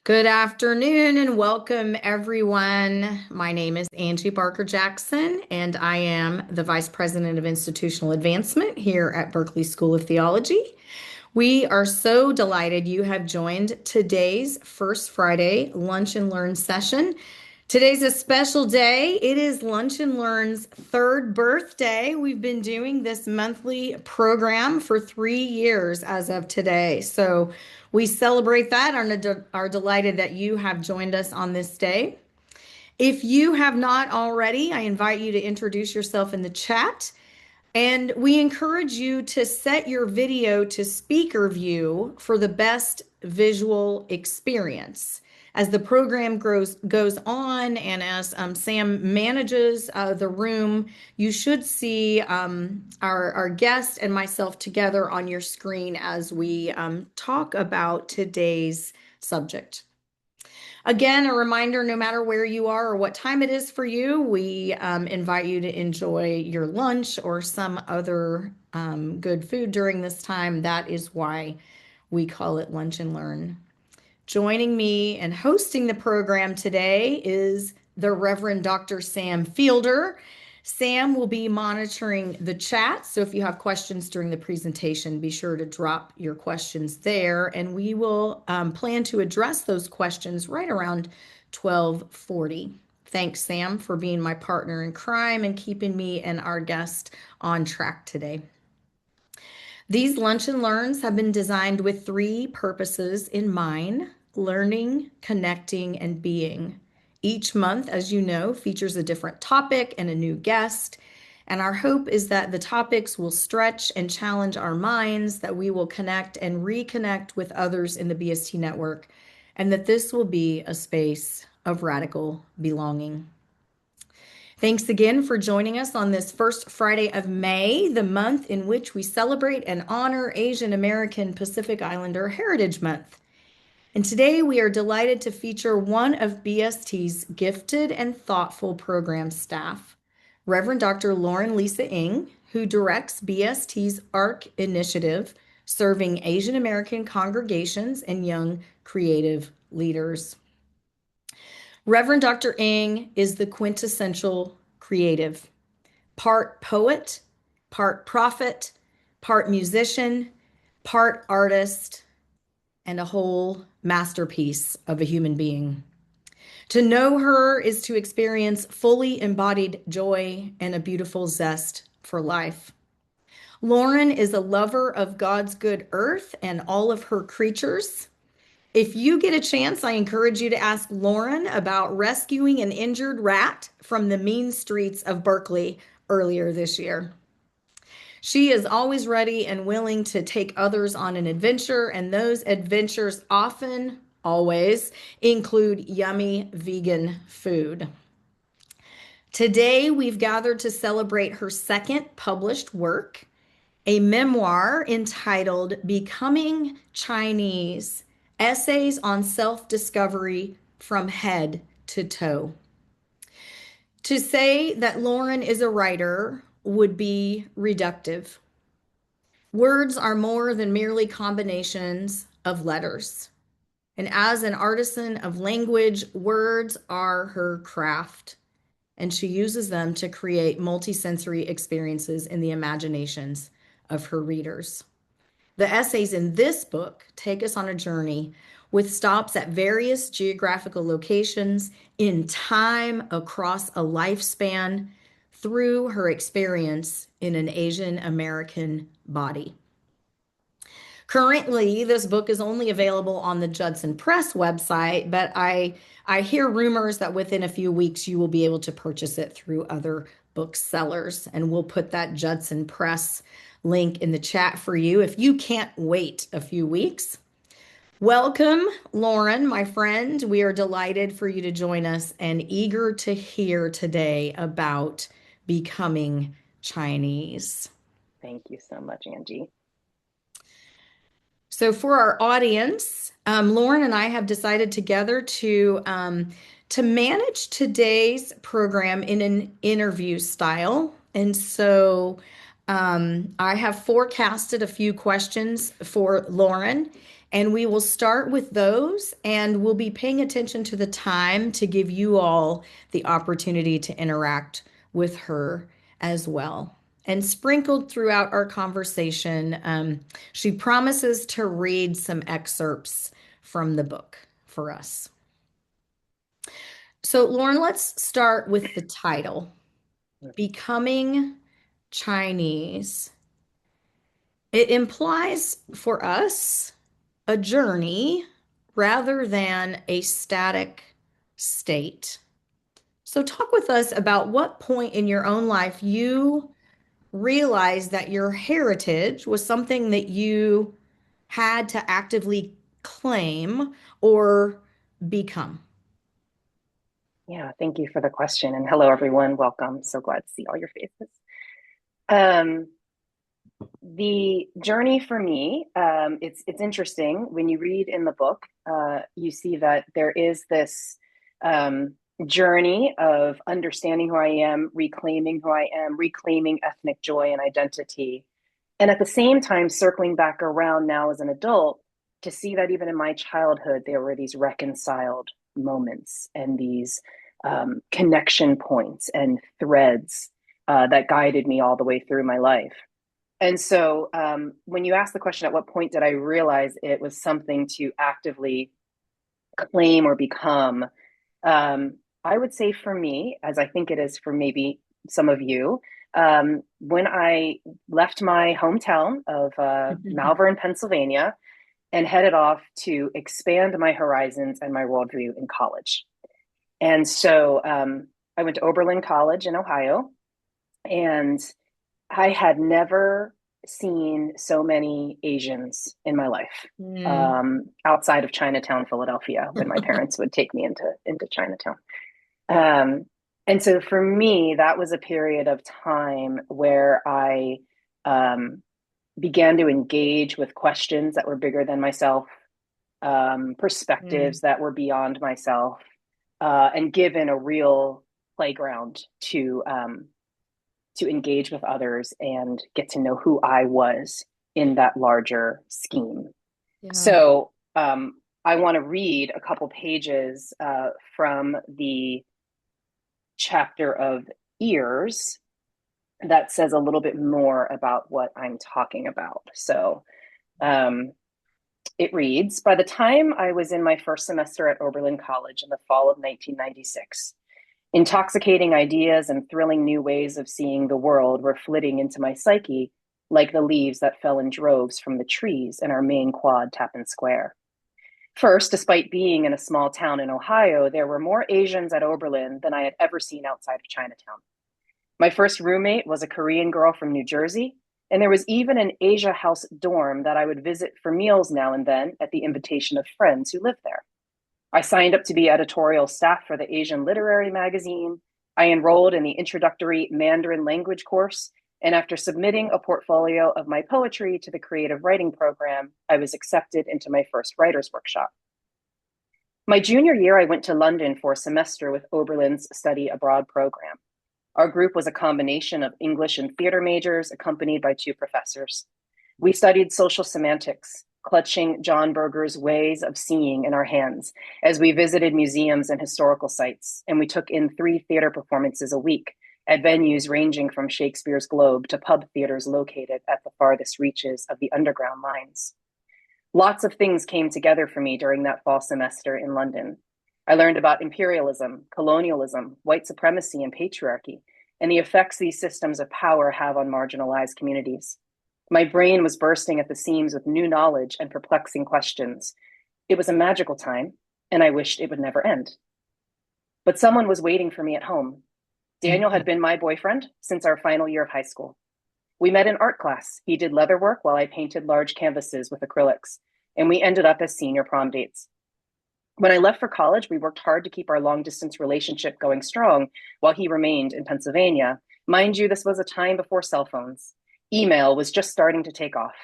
Good afternoon and welcome, everyone. My name is Angie Barker Jackson, and I am the Vice President of Institutional Advancement here at Berkeley School of Theology. We are so delighted you have joined today's First Friday Lunch and Learn session. Today's a special day. It is Lunch and Learn's third birthday. We've been doing this monthly program for 3 years as of today. So we celebrate that and are delighted that you have joined us on this day. If you have not already, I invite you to introduce yourself in the chat. And we encourage you to set your video to speaker view for the best visual experience. As the program goes on and as Sam manages the room, you should see our guest and myself together on your screen as we talk about today's subject. Again, a reminder, no matter where you are or what time it is for you, we invite you to enjoy your lunch or some other good food during this time. That is why we call it Lunch and Learn. Joining me and hosting the program today is the Reverend Dr. Sam Fielder. Sam will be monitoring the chat, so if you have questions during the presentation, be sure to drop your questions there, and we will plan to address those questions right around 12:40. Thanks, Sam, for being my partner in crime and keeping me and our guest on track today. These Lunch and Learns have been designed with three purposes in mind: learning, connecting, and being. Each month, as you know, features a different topic and a new guest. And our hope is that the topics will stretch and challenge our minds, that we will connect and reconnect with others in the BST network, and that this will be a space of radical belonging. Thanks again for joining us on this first Friday of May, the month in which we celebrate and honor Asian American Pacific Islander Heritage Month. And today we are delighted to feature one of BST's gifted and thoughtful program staff, Reverend Dr. Lauren Lisa Ng, who directs BST's ARC initiative, serving Asian American congregations and young creative leaders. Reverend Dr. Ng is the quintessential creative, part poet, part prophet, part musician, part artist, and a whole masterpiece of a human being. To know her is to experience fully embodied joy and a beautiful zest for life. Lauren is a lover of God's good earth and all of her creatures. If you get a chance, I encourage you to ask Lauren about rescuing an injured rat from the mean streets of Berkeley earlier this year. She is always ready and willing to take others on an adventure, and those adventures often, always, include yummy vegan food. Today, we've gathered to celebrate her second published work, a memoir entitled Becoming Chinese: Essays on Self-Discovery from Head to Toe. To say that Lauren is a writer would be reductive. Words are more than merely combinations of letters. And as an artisan of language, words are her craft, and she uses them to create multisensory experiences in the imaginations of her readers. The essays in this book take us on a journey with stops at various geographical locations in time across a lifespan through her experience in an Asian American body. Currently, this book is only available on the Judson Press website, but I hear rumors that within a few weeks you will be able to purchase it through other booksellers, and we'll put that Judson Press link in the chat for you if you can't wait a few weeks. Welcome, Lauren, my friend. We are delighted for you to join us and eager to hear today about Becoming Chinese. Thank you so much, Angie. So for our audience, Lauren and I have decided together to manage today's program in an interview style. And so I have forecasted a few questions for Lauren, and we will start with those, and we'll be paying attention to the time to give you all the opportunity to interact with her as well. And sprinkled throughout our conversation, she promises to read some excerpts from the book for us. So, Lauren, let's start with the title, Becoming Chinese. It implies for us a journey rather than a static state. So, talk with us about what point in your own life you realized that your heritage was something that you had to actively claim or become. Yeah, thank you for the question. And hello, everyone. Welcome. So glad to see all your faces. Um, the journey for me, it's interesting. When you read in the book, you see that there is this um, journey of understanding who I am, reclaiming who I am, reclaiming ethnic joy and identity. And at the same time, circling back around now as an adult to see that even in my childhood, there were these reconciled moments and these connection points and threads that guided me all the way through my life. And so when you ask the question, at what point did I realize it was something to actively claim or become? I would say for me, as I think it is for maybe some of you, when I left my hometown of Malvern, Pennsylvania, and headed off to expand my horizons and my worldview in college. And so I went to Oberlin College in Ohio, and I had never seen so many Asians in my life Mm. outside of Chinatown, Philadelphia, when my parents would take me into Chinatown. Um, and so for me, that was a period of time where I um, began to engage with questions that were bigger than myself, Mm. perspectives that were beyond myself, and given a real playground to engage with others and get to know who I was in that larger scheme. Yeah. So I want to read a couple pages from the chapter of ears that says a little bit more about what I'm talking about. So um, it reads, by the time I was in my first semester at Oberlin College in the fall of 1996, intoxicating ideas and thrilling new ways of seeing the world were flitting into my psyche like the leaves that fell in droves from the trees in our main quad Tappan Square. First, despite being in a small town in Ohio, there were more Asians at Oberlin than I had ever seen outside of Chinatown. My first roommate was a Korean girl from New Jersey, and there was even an Asia House dorm that I would visit for meals now and then at the invitation of friends who lived there. I signed up to be editorial staff for the Asian Literary Magazine. I enrolled in the introductory Mandarin language course, and after submitting a portfolio of my poetry to the creative writing program, I was accepted into my first writer's workshop. My junior year, I went to London for a semester with Oberlin's study abroad program. Our group was a combination of English and theater majors, accompanied by two professors. We studied social semantics, clutching John Berger's ways of seeing in our hands as we visited museums and historical sites, and we took in 3 theater performances a week at venues ranging from Shakespeare's Globe to pub theaters located at the farthest reaches of the underground lines. Lots of things came together for me during that fall semester in London. I learned about imperialism, colonialism, white supremacy, and patriarchy, and the effects these systems of power have on marginalized communities. My brain was bursting at the seams with new knowledge and perplexing questions. It was a magical time, and I wished it would never end. But someone was waiting for me at home. Daniel had been my boyfriend since our final year of high school. We met in art class. He did leather work while I painted large canvases with acrylics, and we ended up as senior prom dates. When I left for college, we worked hard to keep our long distance relationship going strong while he remained in Pennsylvania. Mind you, this was a time before cell phones. Email was just starting to take off.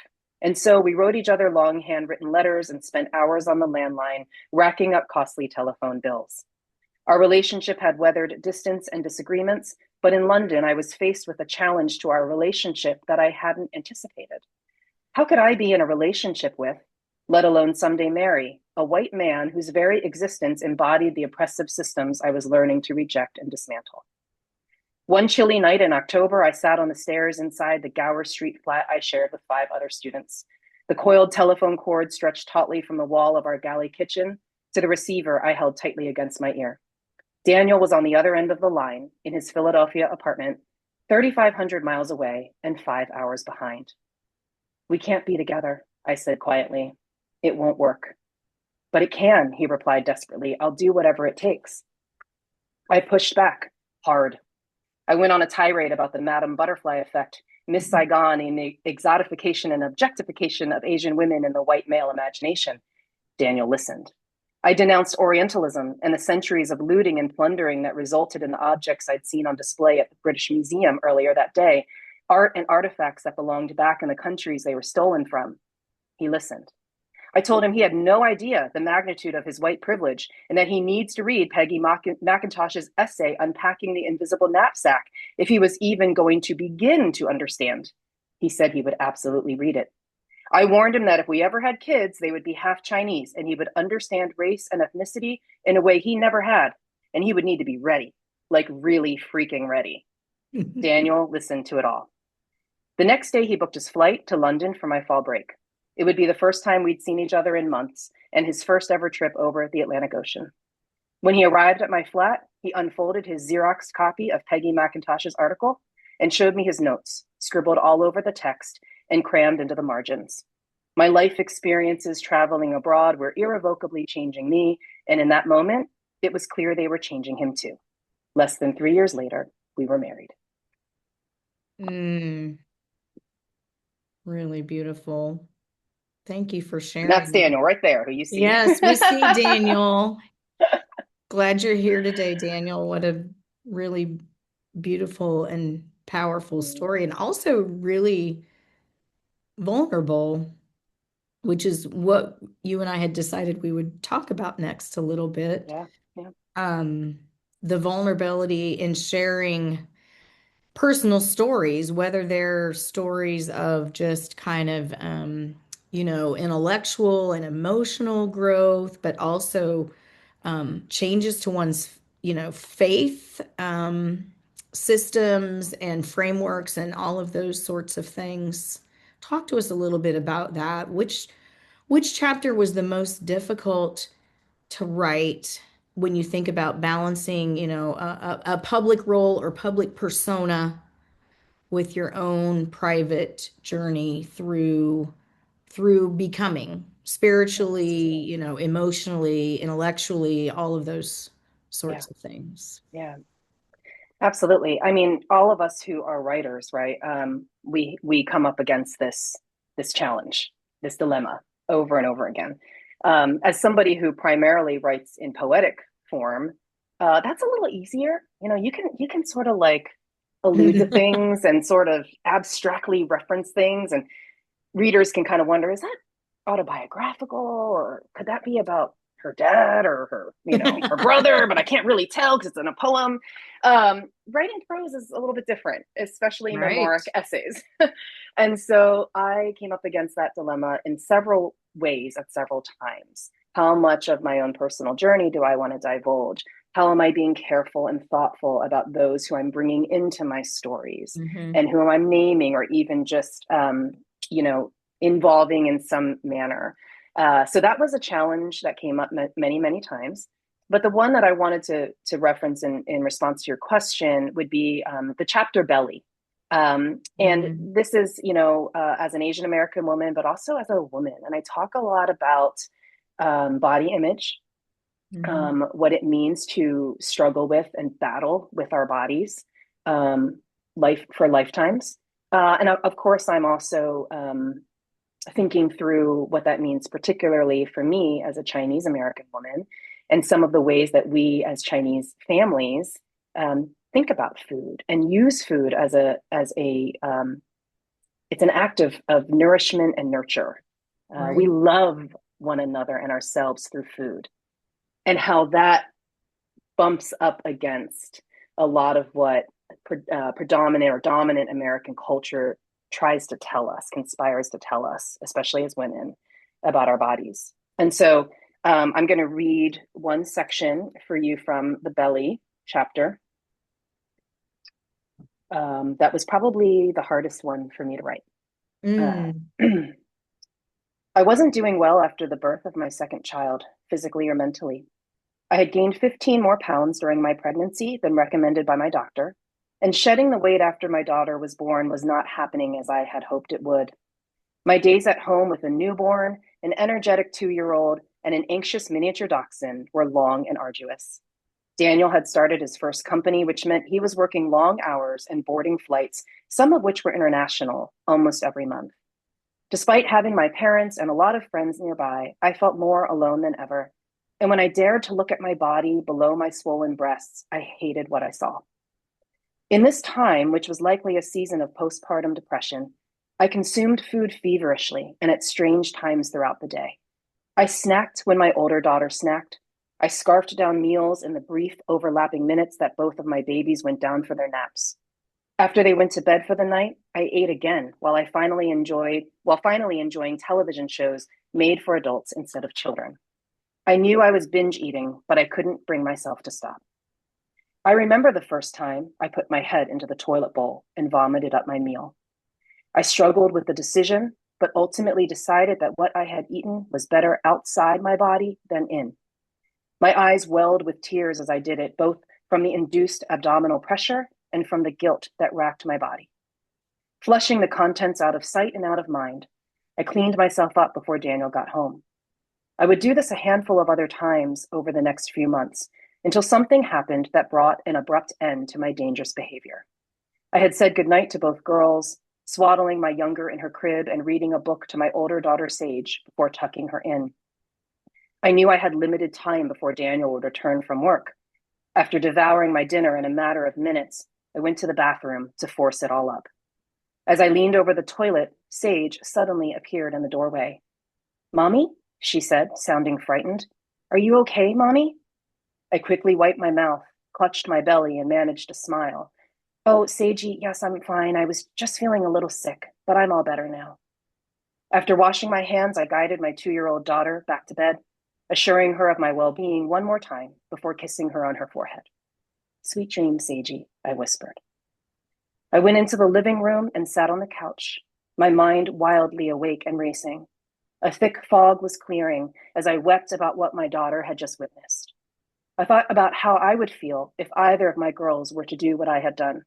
And so we wrote each other long handwritten letters and spent hours on the landline, racking up costly telephone bills. Our relationship had weathered distance and disagreements, but in London, I was faced with a challenge to our relationship that I hadn't anticipated. How could I be in a relationship with, let alone someday marry, a white man whose very existence embodied the oppressive systems I was learning to reject and dismantle? One chilly night in October, I sat on the stairs inside the Gower Street flat I shared with 5 other students. The coiled telephone cord stretched tautly from the wall of our galley kitchen to the receiver I held tightly against my ear. Daniel was on the other end of the line in his Philadelphia apartment, 3,500 miles away and 5 hours behind. We can't be together, I said quietly. It won't work. But it can, he replied desperately. I'll do whatever it takes. I pushed back, hard. I went on a tirade about the Madame Butterfly effect, Miss Saigon, and the exotification and objectification of Asian women in the white male imagination. Daniel listened. I denounced Orientalism and the centuries of looting and plundering that resulted in the objects I'd seen on display at the British Museum earlier that day, art and artifacts that belonged back in the countries they were stolen from. He listened. I told him he had no idea the magnitude of his white privilege and that he needs to read Peggy McIntosh's essay, Unpacking the Invisible Knapsack, if he was even going to begin to understand. He said he would absolutely read it. I warned him that if we ever had kids, they would be half Chinese and he would understand race and ethnicity in a way he never had. And he would need to be ready, like really freaking ready. Daniel listened to it all. The next day, he booked his flight to London for my fall break. It would be the first time we'd seen each other in months and his first ever trip over the Atlantic Ocean. When he arrived at my flat, he unfolded his Xerox copy of Peggy McIntosh's article and showed me his notes, scribbled all over the text and crammed into the margins. My life experiences traveling abroad were irrevocably changing me, and in that moment, it was clear they were changing him too. Less than 3 years later, we were married. Really beautiful. Thank you for And that's sharing. Daniel right there, who you see. Yes, we see Daniel. Glad you're here today, Daniel. What a really beautiful and powerful story, and also really vulnerable, which is what you and I had decided we would talk about next a little bit. Yeah, yeah. Um, the vulnerability in sharing personal stories, whether they're stories of just kind of, intellectual and emotional growth, but also changes to one's, faith systems and frameworks and all of those sorts of things. Talk to us a little bit about that. Which chapter was the most difficult to write when you think about balancing, a public role or public persona with your own private journey through becoming spiritually, emotionally, intellectually, all of those Yeah, sorts of things. yeah, absolutely. I mean, all of us who are writers, right? We come up against this challenge, this dilemma over and over again. As somebody who primarily writes in poetic form, that's a little easier. You can sort of like allude to things and sort of abstractly reference things, and readers can kind of wonder, is that autobiographical, or could that be about her dad or her brother? But I can't really tell because it's in a poem. Writing prose is a little bit different, especially Right. memoiric essays. And so I came up against that dilemma in several ways at several times. How much of my own personal journey do I want to divulge? How am I being careful and thoughtful about those who I'm bringing into my stories, Hmm. and who I'm naming, or even just you know, involving in some manner. So that was a challenge that came up many, many times. But the one that I wanted to reference in response to your question would be the chapter belly. And Hmm. this is, as an Asian American woman, but also as a woman. And I talk a lot about body image, Hmm. what it means to struggle with and battle with our bodies, life for lifetimes. And of course, I'm also thinking through what that means, particularly for me as a Chinese American woman, and some of the ways that we as Chinese families think about food and use food as a it's an act of nourishment and nurture. We Right. love one another and ourselves through food, and how that bumps up against a lot of what predominant or dominant American culture tries to tell us, conspires to tell us, especially as women, about our bodies. And so I'm going to read one section for you from the belly chapter. That was probably the hardest one for me to write. Mm. I wasn't doing well after the birth of my second child, physically or mentally. I had gained 15 more pounds during my pregnancy than recommended by my doctor, and shedding the weight after my daughter was born was not happening as I had hoped it would. My days at home with a newborn, an energetic 2-year-old, and an anxious miniature dachshund were long and arduous. Daniel had started his first company, which meant he was working long hours and boarding flights, some of which were international, almost every month. Despite having my parents and a lot of friends nearby, I felt more alone than ever. And when I dared to look at my body below my swollen breasts, I hated what I saw. In this time, which was likely a season of postpartum depression, I consumed food feverishly and at strange times throughout the day. I snacked when my older daughter snacked. I scarfed down meals in the brief overlapping minutes that both of my babies went down for their naps. After they went to bed for the night, I ate again while finally enjoying television shows made for adults instead of children. I knew I was binge eating, but I couldn't bring myself to stop. I remember the first time I put my head into the toilet bowl and vomited up my meal. I struggled with the decision, but ultimately decided that what I had eaten was better outside my body than in. My eyes welled with tears as I did it, both from the induced abdominal pressure and from the guilt that racked my body. Flushing the contents out of sight and out of mind, I cleaned myself up before Daniel got home. I would do this a handful of other times over the next few months until something happened that brought an abrupt end to my dangerous behavior. I had said goodnight to both girls, swaddling my younger in her crib and reading a book to my older daughter, Sage, before tucking her in. I knew I had limited time before Daniel would return from work. After devouring my dinner in a matter of minutes, I went to the bathroom to force it all up. As I leaned over the toilet, Sage suddenly appeared in the doorway. "Mommy?" she said, sounding frightened. "Are you okay, Mommy?" I quickly wiped my mouth, clutched my belly, and managed to smile. "Oh, Sagey, yes, I'm fine. I was just feeling a little sick, but I'm all better now." After washing my hands, I guided my 2-year-old daughter back to bed, assuring her of my well-being one more time before kissing her on her forehead. "Sweet dreams, Sagey," I whispered. I went into the living room and sat on the couch, my mind wildly awake and racing. A thick fog was clearing as I wept about what my daughter had just witnessed. I thought about how I would feel if either of my girls were to do what I had done.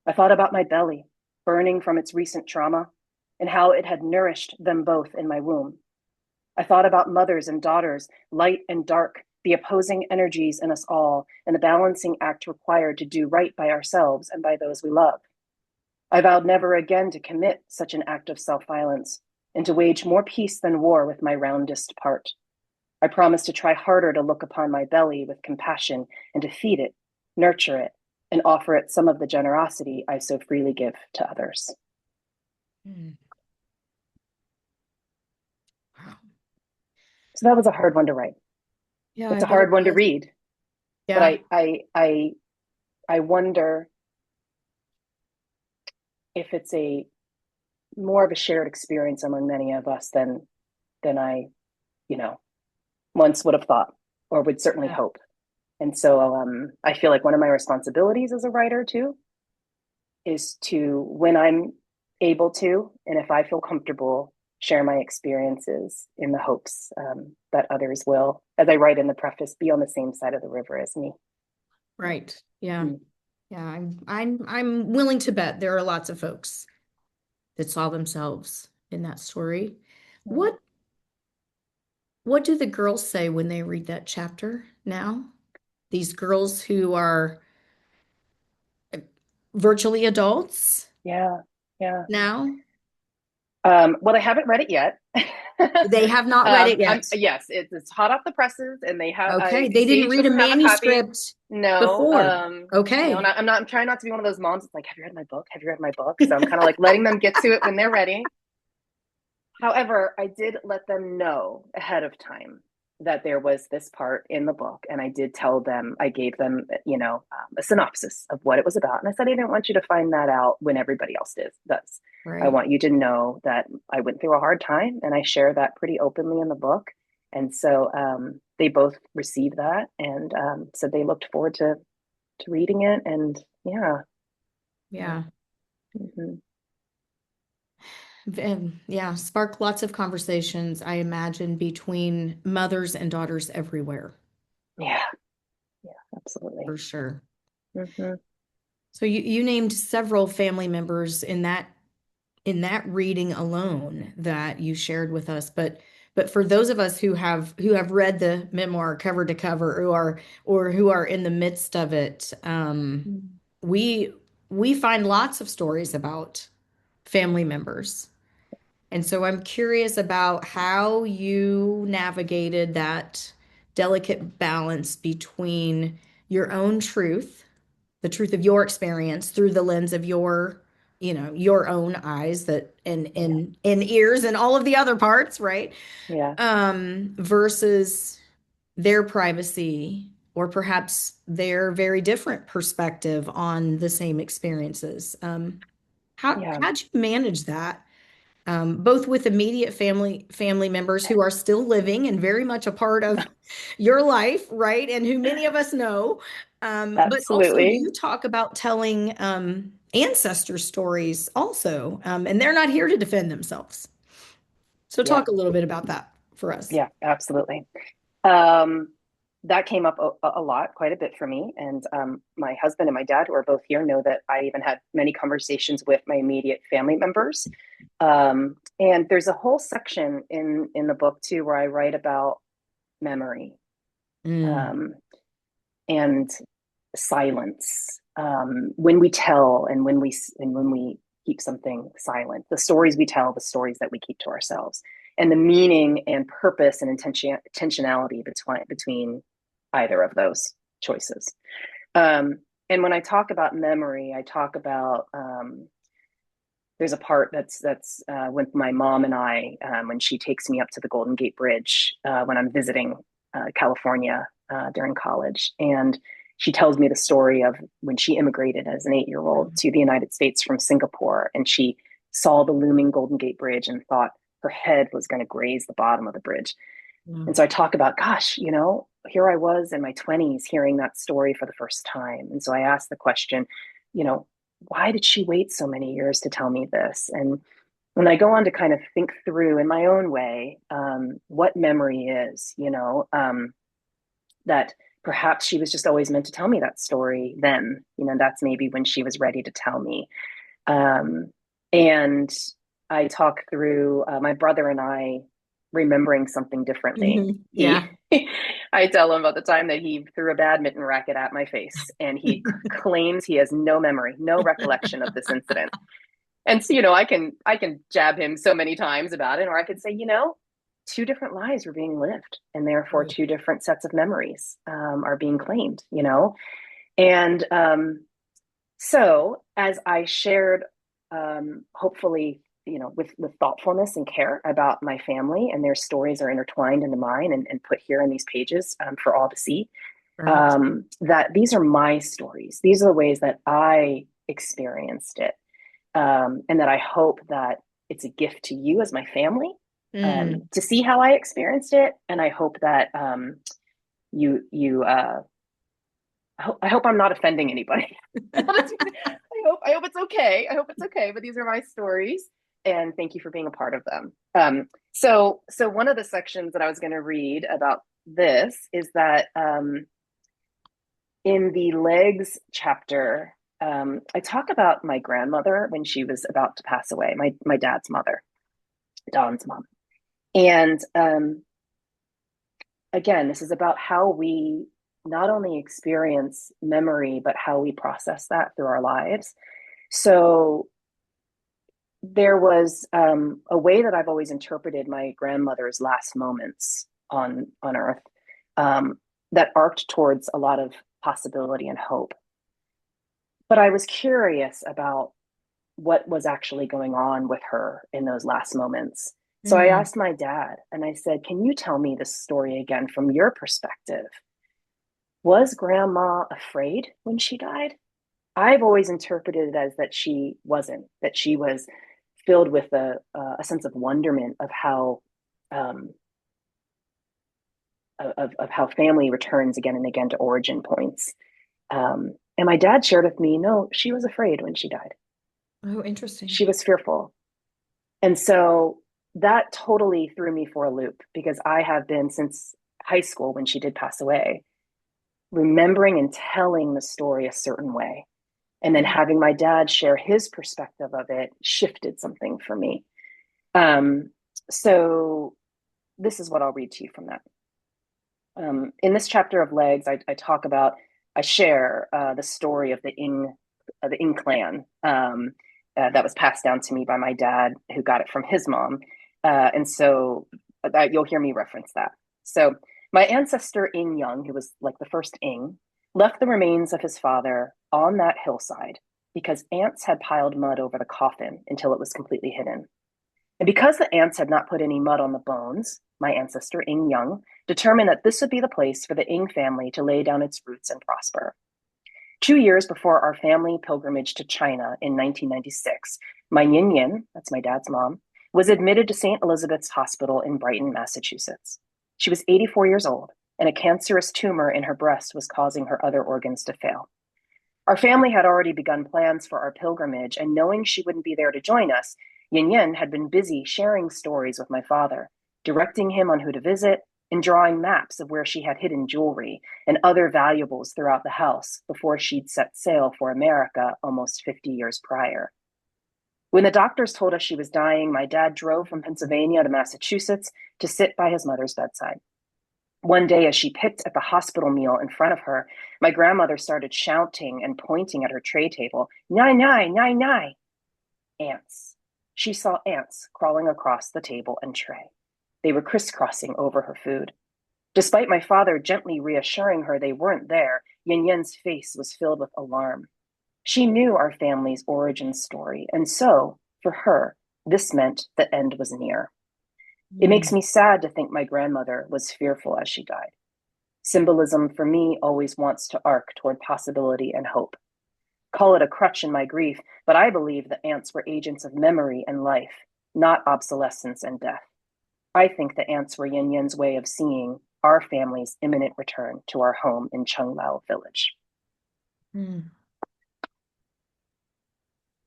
I thought about my belly, burning from its recent trauma, and how it had nourished them both in my womb. I thought about mothers and daughters, light and dark, the opposing energies in us all, and the balancing act required to do right by ourselves and by those we love. I vowed never again to commit such an act of self-violence and to wage more peace than war with my roundest part. I promised to try harder to look upon my belly with compassion and to feed it, nurture it, and offer it some of the generosity I so freely give to others. Mm. Wow. So that was a hard one to write. Yeah, It's I a bet it hard one to was. read, but Yeah, I wonder if it's a more of a shared experience among many of us than I, you know, once would have thought or would certainly yeah, hope. And so I feel like one of my responsibilities as a writer too is to, when I'm able to, and if I feel comfortable, share my experiences in the hopes that others will, as I write in the preface, be on the same side of the river as me. right. Yeah. Mm. Yeah, I'm willing to bet there are lots of folks that saw themselves in that story. Mm. What do the girls say when they read that chapter now? These girls who are virtually adults Yeah, yeah. now? Well, I haven't read it yet. They have not read it yet. Yes, it's hot off the presses, and they have. Okay, they didn't Sage read a doesn't have a copy. manuscript No, before. no, Okay. I'm trying not to be one of those moms that's like, "Have you read my book? Have you read my book?" So I'm kind of like letting them get to it when they're ready. However, I did let them know ahead of time that there was this part in the book, and I did tell them, I gave them, a synopsis of what it was about. And I said, I didn't want you to find that out when everybody else does. I Right. want you to know that I went through a hard time, and I share that pretty openly in the book. And so they both received that, and said they looked forward to reading it. And yeah, yeah. Yeah. Mhm. And yeah, spark lots of conversations, I imagine, between mothers and daughters everywhere, Yeah, yeah, absolutely. for sure. Hmm. So you named several family members in that reading alone that you shared with us, but for those of us who have read the memoir cover to cover or who are in the midst of it, we we find lots of stories about family members. And so I'm curious about how you navigated that delicate balance between your own truth, the truth of your experience through the lens of your own eyes that Yeah, and ears and all of the other parts, right? yeah, Versus their privacy or perhaps their very different perspective on the same experiences. yeah. How'd you manage that? Both with immediate family members who are still living and very much a part of your life, right? And who many of us know. But also Absolutely. you talk about telling ancestor stories also, and they're not here to defend themselves. So Yeah, talk a little bit about that for us. yeah, absolutely. Um, that came up a lot, quite a bit for me. And my husband and my dad, who are both here, know that I even had many conversations with my immediate family members. And there's a whole section in the book too where I write about memory, Mm, um, and silence, when we tell and when we keep something silent, the stories we tell, the stories that we keep to ourselves, and the meaning and purpose and intentionality between either of those choices. And when I talk about memory, I talk about, there's a part that's with my mom and I, when she takes me up to the Golden Gate Bridge when I'm visiting California during college, and she tells me the story of when she immigrated as an 8-year old to the United States from Singapore, and she saw the looming Golden Gate Bridge and thought her head was going to graze the bottom of the bridge. yeah. And so I talk about, gosh, here I was in my 20s hearing that story for the first time. And so I asked the question, you know, why did she wait so many years to tell me this? And when I go on to kind of think through in my own way, what memory is, that perhaps she was just always meant to tell me that story then, that's maybe when she was ready to tell me. Um, and I talk through my brother and I remembering something differently. He, Yeah. I tell him about the time that he threw a badminton racket at my face, and he claims he has no memory, no recollection of this incident. And so, I can jab him so many times about it, or I could say, two different lives were being lived, and therefore Right. two different sets of memories are being claimed. And so, as I shared, hopefully, with thoughtfulness and care about my family, and their stories are intertwined into mine and put here in these pages for all to see, Right. that these are my stories. These are the ways that I experienced it, and that I hope that it's a gift to you as my family, Mm. to see how I experienced it, and I hope that you I hope I'm not offending anybody. I hope it's okay. I hope it's okay. But these are my stories, and thank you for being a part of them. So one of the sections that I was going to read about this is that, in the legs chapter, I talk about my grandmother when she was about to pass away. My dad's mother, Don's mom, and again, this is about how we not only experience memory, but how we process that through our lives. So there was a way that I've always interpreted my grandmother's last moments on Earth, that arced towards a lot of possibility and hope. But I was curious about what was actually going on with her in those last moments. So I Mm. asked my dad and I said, "Can you tell me this story again from your perspective? Was grandma afraid when she died?" I've always interpreted it as that she wasn't, that she was filled with a sense of wonderment of um, of how family returns again and again to origin points. And my dad shared with me, no, she was afraid when she died. Oh, interesting. She was fearful. And so that totally threw me for a loop because I have been since high school when she did pass away, remembering and telling the story a certain way. And then Mm. having my dad share his perspective of it shifted something for me. Um, so this is what I'll read to you from that. In this chapter of Legs, I talk about, I share the story of the Ing clan that was passed down to me by my dad, who got it from his mom, and so you'll hear me reference that. So my ancestor Ing Young, who was like the first Ing, left the remains of his father on that hillside because ants had piled mud over the coffin until it was completely hidden. And because the ants had not put any mud on the bones, my ancestor Ing Young determined that this would be the place for the Ing family to lay down its roots and prosper. 2 years before our family pilgrimage to China in 1996, my Yin Yin, that's my dad's mom, was admitted to St. Elizabeth's Hospital in Brighton, Massachusetts. She was 84 years old, and a cancerous tumor in her breast was causing her other organs to fail. Our family had already begun plans for our pilgrimage, and knowing she wouldn't be there to join us, Yin Yin had been busy sharing stories with my father, directing him on who to visit, and drawing maps of where she had hidden jewelry and other valuables throughout the house before she'd set sail for America almost 50 years prior. When the doctors told us she was dying, my dad drove from Pennsylvania to Massachusetts to sit by his mother's bedside. One day, as she picked at the hospital meal in front of her, my grandmother started shouting and pointing at her tray table. Nai, nai, nai, nai. Ants. She saw ants crawling across the table and tray. They were crisscrossing over her food. Despite my father gently reassuring her they weren't there, Yin Yin's face was filled with alarm. She knew our family's origin story, and so, for her, this meant the end was near. It makes Mm. me sad to think my grandmother was fearful as she died. Symbolism for me always wants to arc toward possibility and hope. Call it a crutch in my grief, but I believe the ants were agents of memory and life, not obsolescence and death. I think the ants were Yin Yin's way of seeing our family's imminent return to our home in Chunglao village. Mm.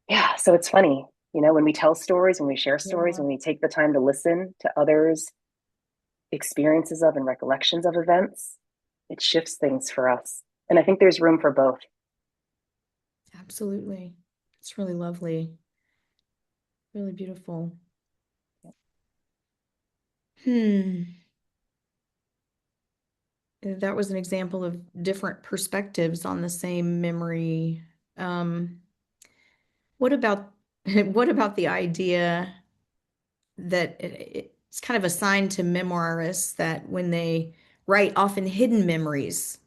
Yeah, so it's funny, when we tell stories, when we share stories, Yeah, when we take the time to listen to others' experiences of and recollections of events, it shifts things for us. And I think there's room for both. absolutely. It's really lovely, really beautiful. Hmm. That was an example of different perspectives on the same memory. Um, what about what about the idea that it's kind of a sign to memoirists that when they write, often hidden memories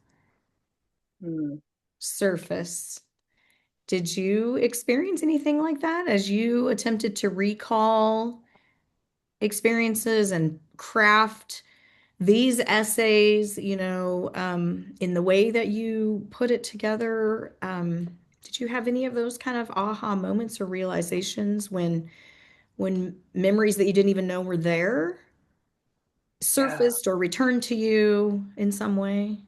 Hmm. surface? Did you experience anything like that as you attempted to recall experiences and craft these essays, in the way that you put it together? Did you have any of those kind of aha moments or realizations when memories that you didn't even know were there Yeah. surfaced or returned to you in some way?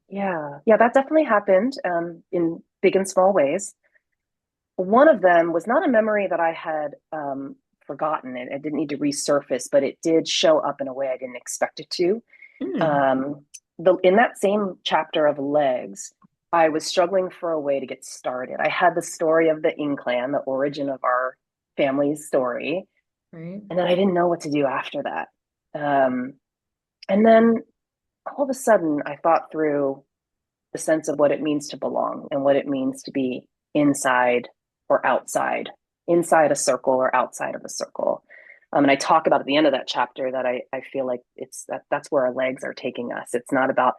Yeah. Yeah, that definitely happened in big and small ways. One of them was not a memory that I had forgotten. It didn't need to resurface, but it did show up in a way I didn't expect it to. Hmm. Um, in that same chapter of Legs, I was struggling for a way to get started. I had the story of the Ing clan, the origin of our family's story, Right. and then I didn't know what to do after that. Um, and then all of a sudden, I thought through the sense of what it means to belong and what it means to be inside or outside, inside a circle or outside of a circle. And I talk about at the end of that chapter that I feel like that's where our legs are taking us. It's not about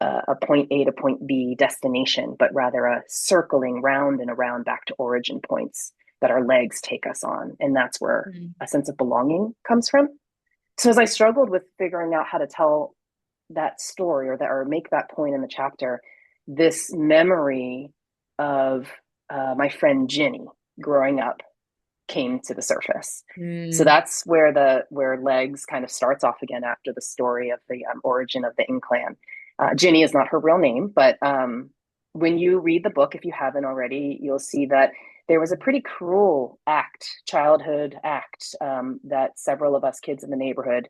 a point A to point B destination, but rather a circling round and around back to origin points that our legs take us on. And that's where Mm. a sense of belonging comes from. So as I struggled with figuring out how to tell that story or make that point in the chapter, this memory of my friend Ginny growing up came to the surface. So Mm. that's where legs kind of starts off again after the story of the origin of the Ing clan. Ginny is not her real name, but when you read the book, if you haven't already, you'll see that there was a pretty cruel childhood act, that several of us kids in the neighborhood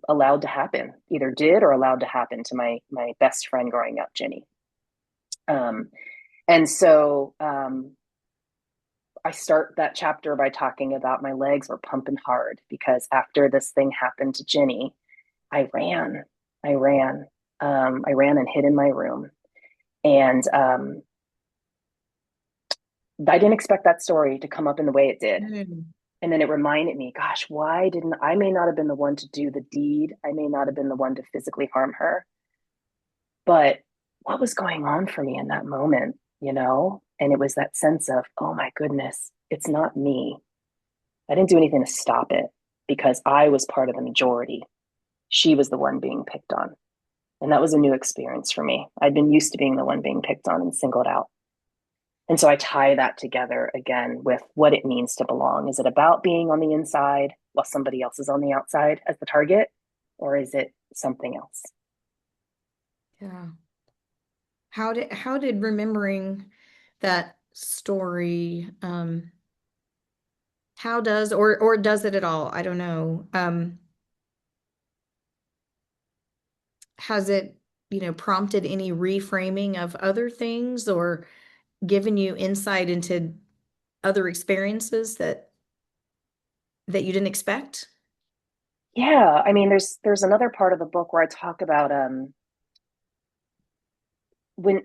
allowed to happen, either did or allowed to happen to my best friend growing up, Ginny. Um, and so I start that chapter by talking about my legs were pumping hard because after this thing happened to Ginny, I ran. I ran. I ran and hid in my room. And I didn't expect that story to come up in the way it did. Mm. And then it reminded me, gosh, why didn't I may not have been the one to do the deed. I may not have been the one to physically harm her. But what was going on for me in that moment, you know? And it was that sense of, oh my goodness, it's not me. I didn't do anything to stop it because I was part of the majority. She was the one being picked on. And that was a new experience for me. I'd been used to being the one being picked on and singled out. And so I tie that together again with what it means to belong. Is it about being on the inside while somebody else is on the outside as the target? Or is it something else? Yeah. How did remembering that story, how does or does it at all? I don't know. Has it, prompted any reframing of other things or given you insight into other experiences that you didn't expect? Yeah, I mean, there's another part of the book where I talk about when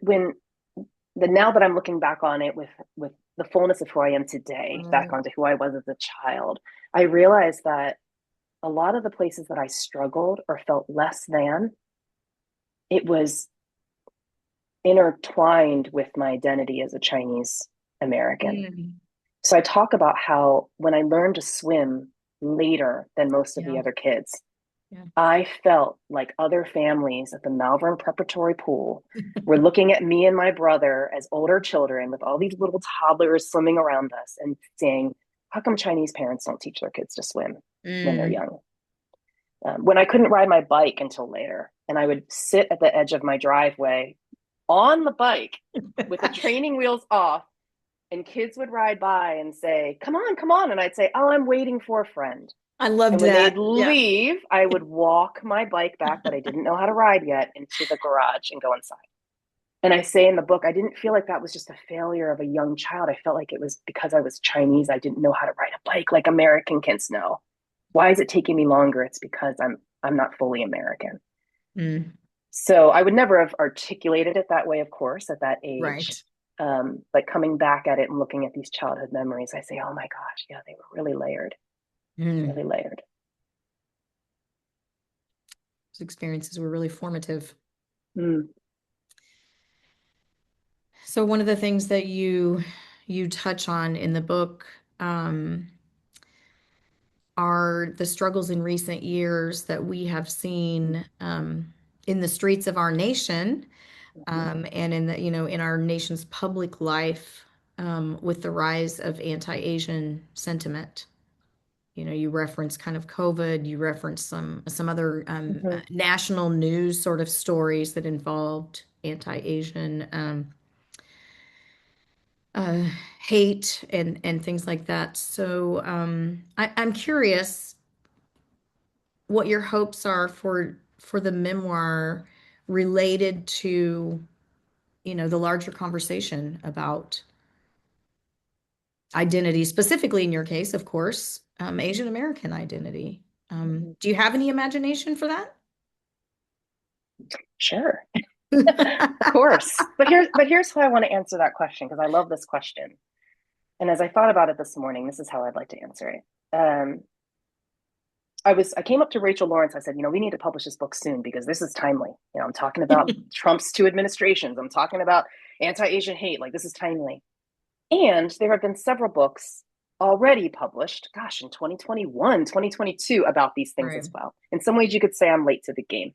the now that I'm looking back on it with the fullness of who I am today, back Right. onto who I was as a child, I realized that a lot of the places that I struggled or felt less than, it was intertwined with my identity as a Chinese American. Mm. So I talk about how when I learned to swim later than most of the Yeah. other kids, Yeah. I felt like other families at the Malvern Preparatory Pool were looking at me and my brother as older children with all these little toddlers swimming around us and saying, how come Chinese parents don't teach their kids to swim when they're Mm. young? When I couldn't ride my bike until later, and I would sit at the edge of my driveway on the bike with the training wheels off, and kids would ride by and say, come on, come on. And I'd say, oh, I'm waiting for a friend. I loved And when they'd that. Yeah. leave, I would walk my bike back that I didn't know how to ride yet into the garage and go inside. And I say in the book, I didn't feel like that was just a failure of a young child. I felt like it was because I was Chinese. I didn't know how to ride a bike like American kids know. Why is it taking me longer? It's because I'm not fully American. Mm. So I would never have articulated it that way, of course, at that age. Right. But coming back at it and looking at these childhood memories, I say, oh my gosh, yeah, they were really layered, Mm. really layered. Those experiences were really formative. Mm. So one of the things that you touch on in the book, are the struggles in recent years that we have seen, in the streets of our nation, Mm-hmm. and in in our nation's public life, with the rise of anti-Asian sentiment. You reference kind of COVID, you reference some other, Mm-hmm. national news sort of stories that involved anti-Asian, uh, hate and things like that. So, I'm curious what your hopes are for the memoir related to, the larger conversation about identity, specifically in your case, of course, Asian American identity. Mm-hmm. Do you have any imagination for that? Sure, of course. But here's how I want to answer that question because I love this question. And as I thought about it this morning, this is how I'd like to answer it. I came up to Rachel Lawrence. I said, we need to publish this book soon because this is timely. I'm talking about Trump's two administrations. I'm talking about anti-Asian hate. Like this is timely. And there have been several books already published, gosh, in 2021, 2022, about these things Right. as well. In some ways, you could say I'm late to the game.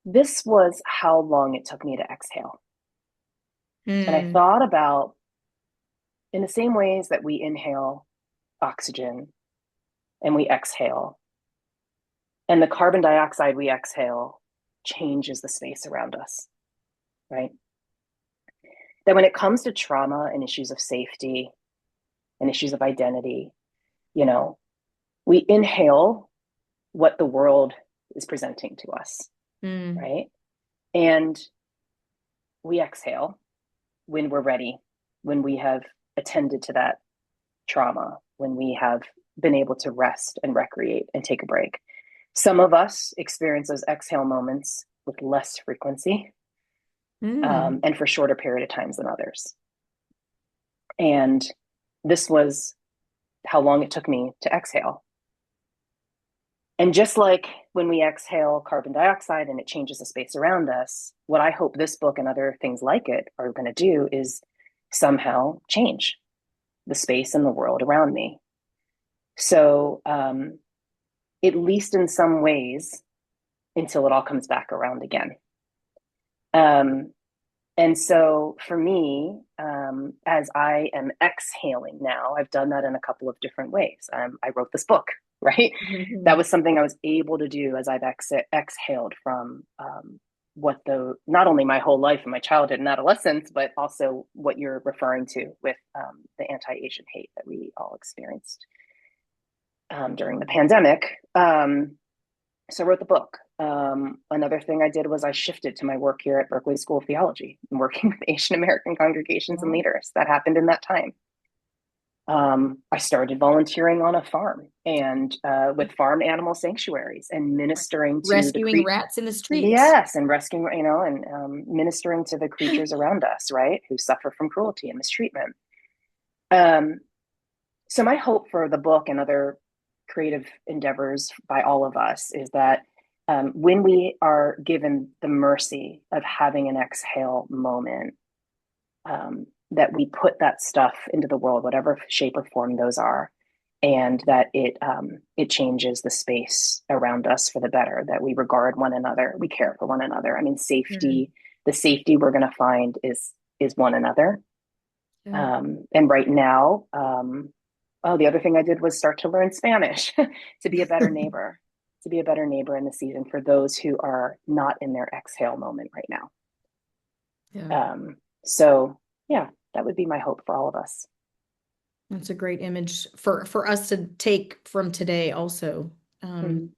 This was how long it took me to exhale. And I Mm. thought about, in the same ways that we inhale oxygen and we exhale, and the carbon dioxide we exhale changes the space around us, right? That when it comes to trauma and issues of safety and issues of identity, you know, we inhale what the world is presenting to us, Mm. right? And we exhale when we're ready, when we have attended to that trauma, when we have been able to rest and recreate and take a break. Some of us experience those exhale moments with less frequency, Mm. and for shorter period of times than others. And this was how long it took me to exhale. And just like when we exhale carbon dioxide and it changes the space around us, what I hope this book and other things like it are going to do is somehow change the space and the world around me. So, at least in some ways, until it all comes back around again. Um, and so for me, as I am exhaling now, I've done that in a couple of different ways. I wrote this book, right? That Mhm. was something I was able to do as I've exhaled from what not only my whole life and my childhood and adolescence, but also what you're referring to with the anti-Asian hate that we all experienced during the pandemic. So I wrote the book. Another thing I did was I shifted to my work here at Berkeley School of Theology and working with Asian American congregations and Wow. leaders. That happened in that time. I started volunteering on a farm and with farm animal sanctuaries and ministering to the Rescuing rats in the streets. yes, and rescuing, and ministering to the creatures around us, right, who suffer from cruelty and mistreatment. Um, so my hope for the book and other creative endeavors by all of us is that when we are given the mercy of having an exhale moment, that we put that stuff into the world, whatever shape or form those are, and that it changes the space around us for the better. That we regard one another, we care for one another. I mean, Mm. safety. The safety we're going to find is one another. Yeah. And right now, oh, the other thing I did was start to learn Spanish to be a better neighbor, to be a better neighbor in the season for those who are not in their exhale moment right now. Yeah. So yeah, that would be my hope for all of us. That's a great image for us to take from today also. Um, Mm,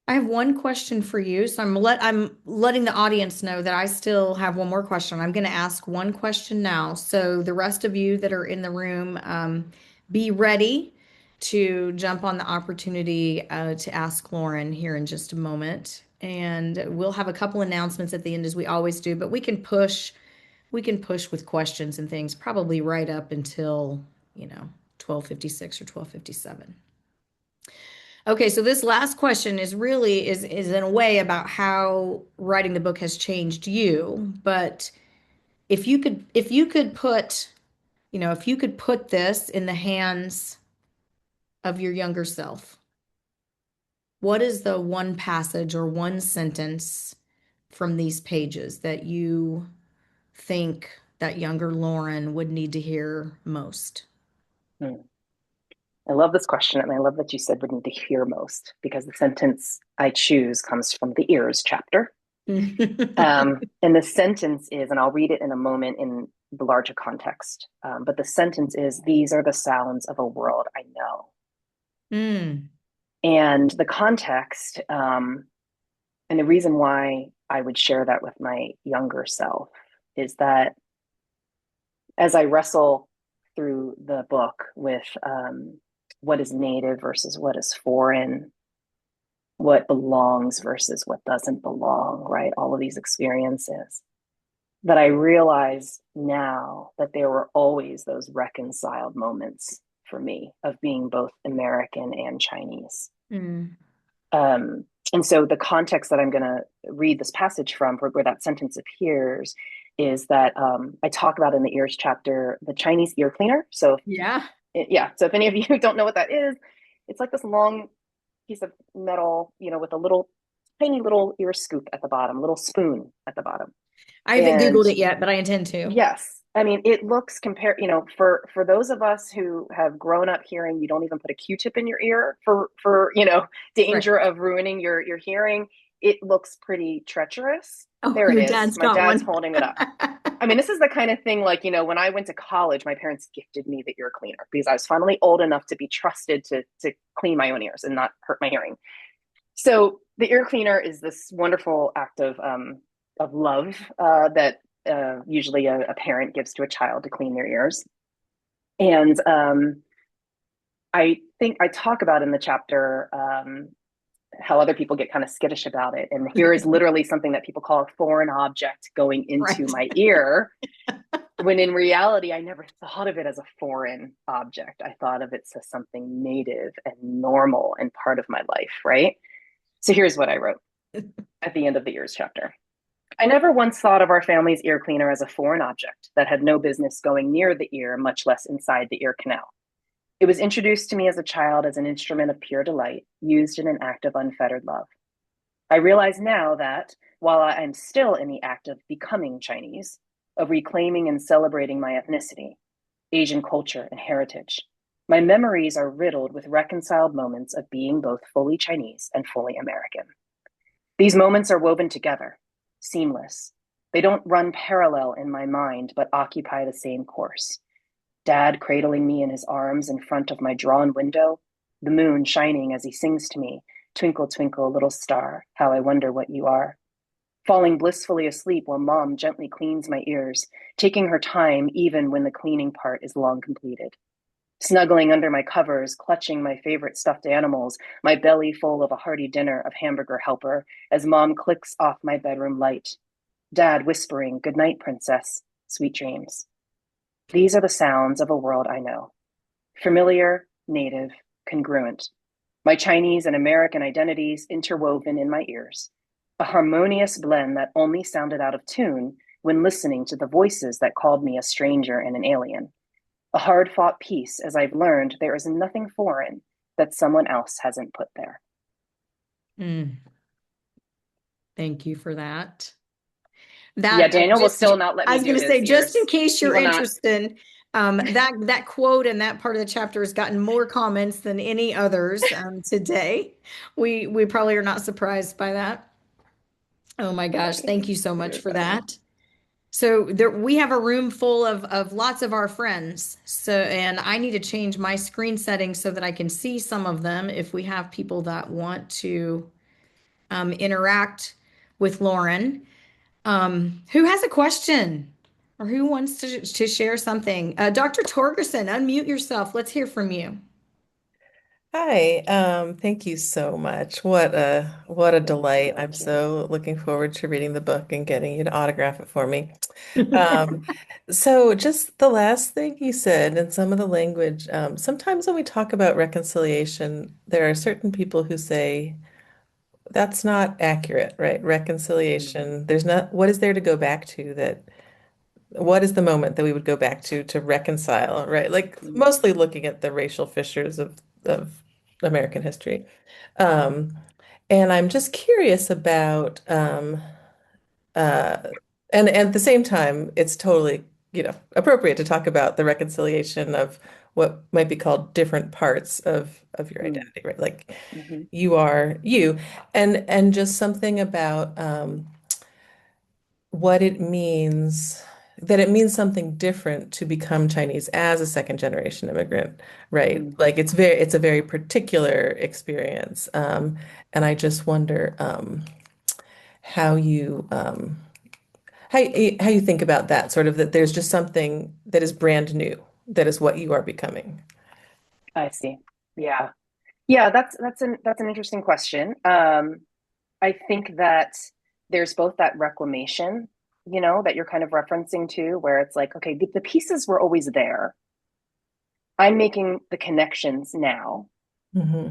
I have one question for you. So I'm letting the audience know that I still have one more question. I'm going to ask one question now. So the rest of you that are in the room, be ready to jump on the opportunity to ask Lauren here in just a moment. And we'll have a couple announcements at the end as we always do, but we can push with questions and things probably right up until, 12:56 or 12:57. Okay, so this last question is really is in a way about how writing the book has changed you, but if you could put this in the hands of your younger self, what is the one passage or one sentence from these pages that you think that younger Lauren would need to hear most? mm. I love this question, and I love that you said would need to hear most because the sentence I choose comes from the ears chapter. And the sentence is, and I'll read it in a moment in the larger context, but the sentence is, "These are the sounds of a world I know." Mm, And the context, and the reason why I would share that with my younger self is that as I wrestle through the book with what is native versus what is foreign, what belongs versus what doesn't belong, right? All of these experiences, that I realize now that there were always those reconciled moments for me of being both American and Chinese. mm, Um, and so the context that I'm going to read this passage from, where that sentence appears, is that I talk about in the ears chapter the Chinese ear cleaner. So Yeah. yeah, so if any of you don't know what that is, it's like this long piece of metal, with a little tiny little ear scoop at the bottom, little spoon at the bottom. I haven't And Googled it yet, but I intend to. yes, I mean it looks for those of us who have grown up hearing, you don't even put a Q-tip in your ear for Right. danger of ruining your hearing. It looks pretty treacherous. Oh, There it your is. dad's My got dad's one. holding it up. I mean, this is the kind of thing like, when I went to college, my parents gifted me the ear cleaner because I was finally old enough to be trusted to clean my own ears and not hurt my hearing. So the ear cleaner is this wonderful act of love that usually a parent gives to a child to clean their ears. And I think I talk about in the chapter how other people get kind of skittish about it. And here is literally something that people call a foreign object going into Right. my ear, when in reality, I never thought of it as a foreign object. I thought of it as something native and normal and part of my life, right? So here's what I wrote at the end of the ears chapter. I never once thought of our family's ear cleaner as a foreign object that had no business going near the ear, much less inside the ear canal. It was introduced to me as a child as an instrument of pure delight, used in an act of unfettered love. I realize now that, while I am still in the act of becoming Chinese, of reclaiming and celebrating my ethnicity, Asian culture, and heritage, my memories are riddled with reconciled moments of being both fully Chinese and fully American. These moments are woven together, seamless. They don't run parallel in my mind, but occupy the same course. Dad cradling me in his arms in front of my drawn window, the moon shining as he sings to me, "Twinkle, twinkle, little star, how I wonder what you are." Falling blissfully asleep while mom gently cleans my ears, taking her time even when the cleaning part is long completed. Snuggling under my covers, clutching my favorite stuffed animals, my belly full of a hearty dinner of hamburger helper, as mom clicks off my bedroom light. Dad whispering, "Good night, princess. Sweet dreams." These are the sounds of a world I know. Familiar, native, congruent. My Chinese and American identities interwoven in my ears. A harmonious blend that only sounded out of tune when listening to the voices that called me a stranger and an alien. A hard fought peace as I've learned there is nothing foreign that someone else hasn't put there. Mm, thank you for that. Yeah, That Daniel will just, still not let I me was going do to say, his just in ears. case He you're will not. interested, that quote and that part of the chapter has gotten more comments than any others today. We probably are not surprised by that. Oh my gosh, thank you so much Very for funny. that. So there, we have a room full of lots of our friends. So, and I need to change my screen settings so that I can see some of them if we have people that want to interact with Lauren. Who has a question or who wants to share something? Dr. Torgerson, unmute yourself. Let's hear from you. Hi, thank you so much. What a delight. I'm so looking forward to reading the book and getting you to autograph it for me. Um, so just the last thing you said and some of the language, sometimes when we talk about reconciliation, there are certain people who say that's not accurate, right? Reconciliation, there's not, what is there to go back to that, what is the moment that we would go back to reconcile, right? Like mostly looking at the racial fissures of American history. Um, and I'm just curious about uh, and at the same time, it's totally, appropriate to talk about the reconciliation of what might be called different parts of your identity, right? Like Mm-hmm. you are you, and just something about what it means, that it means something different to become Chinese as a second generation immigrant, right? Mm. Like it's a very particular experience. And I just wonder how you how you think about that, sort of that there's just something that is brand new, that is what you are becoming. I see. Yeah. Yeah, that's an interesting question. I think that there's both that reclamation, that you're kind of referencing to, where it's like, okay, the pieces were always there. I'm making the connections now Hmm.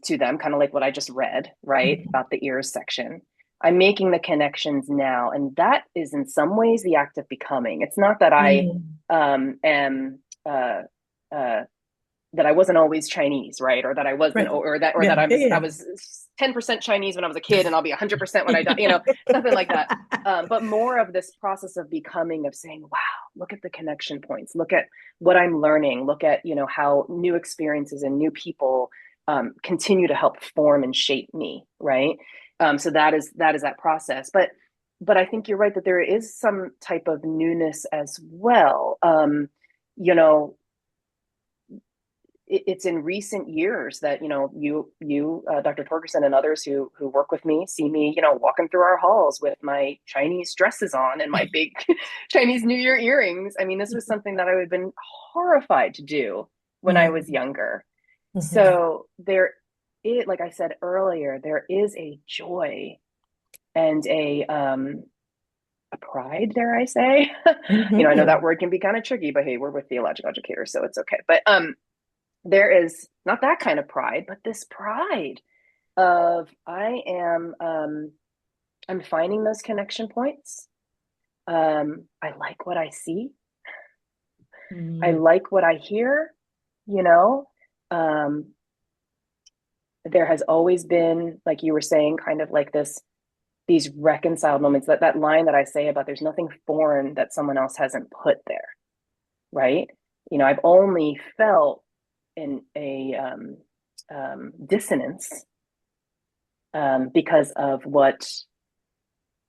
to them, kind of like what I just read, right, about the ears section. I'm making the connections now. And that is in some ways the act of becoming. It's not that I Mm. am uh, that I wasn't always Chinese, right? Or that I wasn't, Right. or that Yeah. Yeah. I Yeah. was 10% Chinese when I was a kid, and I'll be 100% when I die. Nothing like that. But more of this process of becoming, of saying, "Wow, look at the connection points. Look at what I'm learning. Look at how new experiences and new people continue to help form and shape me." Right. So that is that process. But I think you're right that there is some type of newness as well. You know, it's in recent years that you Dr. Torgerson and others who work with me see me walking through our halls with my Chinese dresses on and my big Chinese New Year earrings. I mean, this was something that I would have been horrified to do when I was Mm. younger. Mhm. So like I said earlier, there is a joy and a pride, dare I say. I know that Mhm. word can be kind of tricky, but hey, we're with theological educators, so it's okay. But there is not that kind of pride, but this pride of I'm finding those connection points. I like what I see. I Mm. like what I hear. You know, um, there has always been, like you were saying, kind of like these reconciled moments. That line that I say about there's nothing foreign that someone else hasn't put there, right? I've only felt in a dissonance because of what